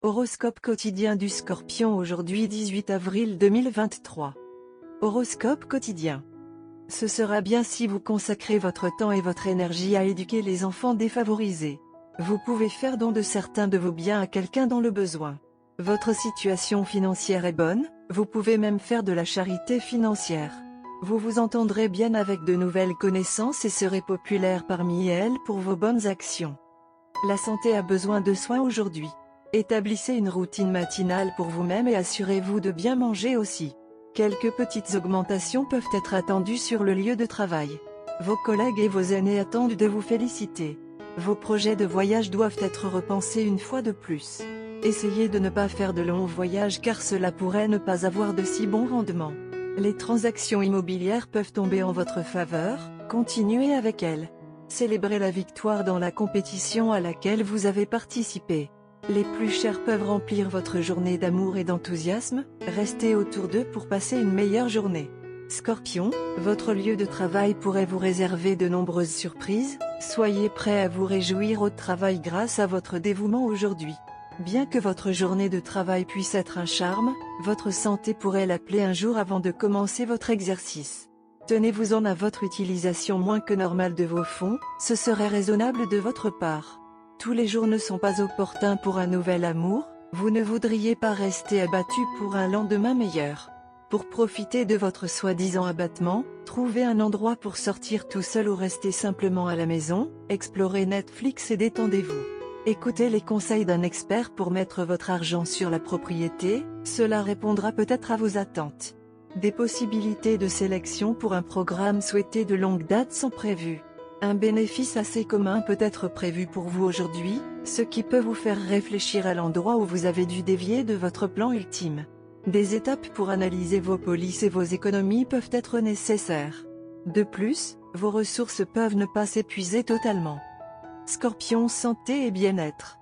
Horoscope quotidien du Scorpion aujourd'hui 18 avril 2023. Horoscope quotidien. Ce sera bien si vous consacrez votre temps et votre énergie à éduquer les enfants défavorisés. Vous pouvez faire don de certains de vos biens à quelqu'un dans le besoin. Votre situation financière est bonne, vous pouvez même faire de la charité financière. Vous vous entendrez bien avec de nouvelles connaissances et serez populaire parmi elles pour vos bonnes actions. La santé a besoin de soins aujourd'hui. Établissez une routine matinale pour vous-même et assurez-vous de bien manger aussi. Quelques petites augmentations peuvent être attendues sur le lieu de travail. Vos collègues et vos aînés attendent de vous féliciter. Vos projets de voyage doivent être repensés une fois de plus. Essayez de ne pas faire de longs voyages car cela pourrait ne pas avoir de si bons rendements. Les transactions immobilières peuvent tomber en votre faveur, continuez avec elles. Célébrez la victoire dans la compétition à laquelle vous avez participé. Les plus chers peuvent remplir votre journée d'amour et d'enthousiasme, restez autour d'eux pour passer une meilleure journée. Scorpion, votre lieu de travail pourrait vous réserver de nombreuses surprises, soyez prêt à vous réjouir au travail grâce à votre dévouement aujourd'hui. Bien que votre journée de travail puisse être un charme, votre santé pourrait l'appeler un jour avant de commencer votre exercice. Tenez-vous-en à votre utilisation moins que normale de vos fonds, ce serait raisonnable de votre part. Tous les jours ne sont pas opportuns pour un nouvel amour, vous ne voudriez pas rester abattu pour un lendemain meilleur. Pour profiter de votre soi-disant abattement, trouvez un endroit pour sortir tout seul ou restez simplement à la maison, explorez Netflix et détendez-vous. Écoutez les conseils d'un expert pour mettre votre argent sur la propriété, cela répondra peut-être à vos attentes. Des possibilités de sélection pour un programme souhaité de longue date sont prévues. Un bénéfice assez commun peut être prévu pour vous aujourd'hui, ce qui peut vous faire réfléchir à l'endroit où vous avez dû dévier de votre plan ultime. Des étapes pour analyser vos polices et vos économies peuvent être nécessaires. De plus, vos ressources peuvent ne pas s'épuiser totalement. Scorpion, santé et bien-être.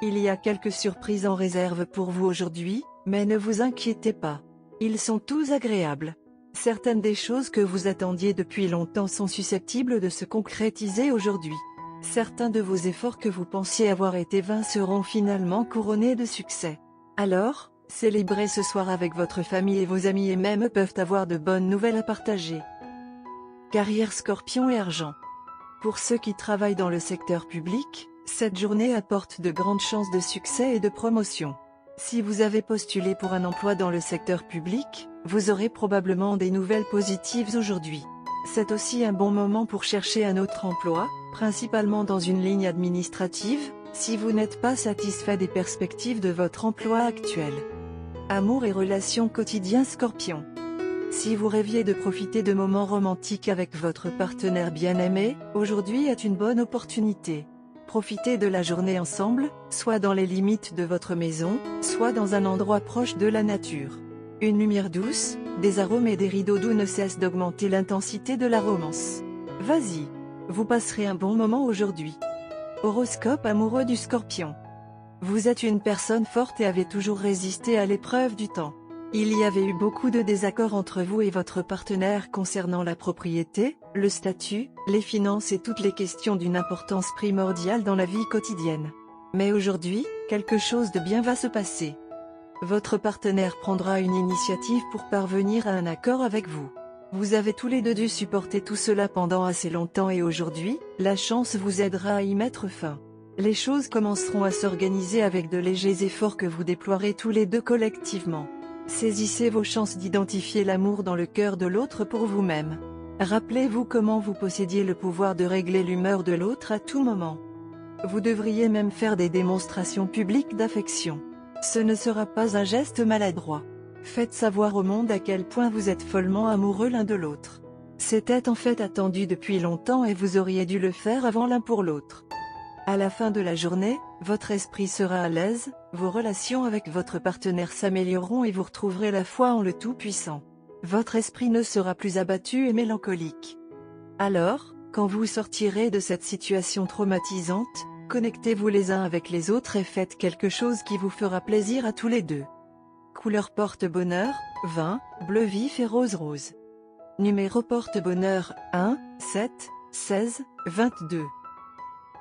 Il y a quelques surprises en réserve pour vous aujourd'hui, mais ne vous inquiétez pas. Ils sont tous agréables. Certaines des choses que vous attendiez depuis longtemps sont susceptibles de se concrétiser aujourd'hui. Certains de vos efforts que vous pensiez avoir été vains seront finalement couronnés de succès. Alors, célébrez ce soir avec votre famille et vos amis et même peuvent avoir de bonnes nouvelles à partager. Carrière Scorpion et argent. Pour ceux qui travaillent dans le secteur public, cette journée apporte de grandes chances de succès et de promotion. Si vous avez postulé pour un emploi dans le secteur public, vous aurez probablement des nouvelles positives aujourd'hui. C'est aussi un bon moment pour chercher un autre emploi, principalement dans une ligne administrative, si vous n'êtes pas satisfait des perspectives de votre emploi actuel. Amour et relations quotidiens Scorpion. Si vous rêviez de profiter de moments romantiques avec votre partenaire bien-aimé, aujourd'hui est une bonne opportunité. Profitez de la journée ensemble, soit dans les limites de votre maison, soit dans un endroit proche de la nature. Une lumière douce, des arômes et des rideaux doux ne cessent d'augmenter l'intensité de la romance. Vas-y, vous passerez un bon moment aujourd'hui. Horoscope amoureux du Scorpion. Vous êtes une personne forte et avez toujours résisté à l'épreuve du temps. Il y avait eu beaucoup de désaccords entre vous et votre partenaire concernant la propriété, le statut, les finances et toutes les questions d'une importance primordiale dans la vie quotidienne. Mais aujourd'hui, quelque chose de bien va se passer. Votre partenaire prendra une initiative pour parvenir à un accord avec vous. Vous avez tous les deux dû supporter tout cela pendant assez longtemps et aujourd'hui, la chance vous aidera à y mettre fin. Les choses commenceront à s'organiser avec de légers efforts que vous déploierez tous les deux collectivement. Saisissez vos chances d'identifier l'amour dans le cœur de l'autre pour vous-même. Rappelez-vous comment vous possédiez le pouvoir de régler l'humeur de l'autre à tout moment. Vous devriez même faire des démonstrations publiques d'affection. Ce ne sera pas un geste maladroit. Faites savoir au monde à quel point vous êtes follement amoureux l'un de l'autre. C'était en fait attendu depuis longtemps et vous auriez dû le faire avant l'un pour l'autre. À la fin de la journée, votre esprit sera à l'aise, vos relations avec votre partenaire s'amélioreront et vous retrouverez la foi en le Tout-Puissant. Votre esprit ne sera plus abattu et mélancolique. Alors, quand vous sortirez de cette situation traumatisante, connectez-vous les uns avec les autres et faites quelque chose qui vous fera plaisir à tous les deux. Couleur porte-bonheur, vin, bleu vif et rose. Numéro porte-bonheur, 1, 7, 16, 22.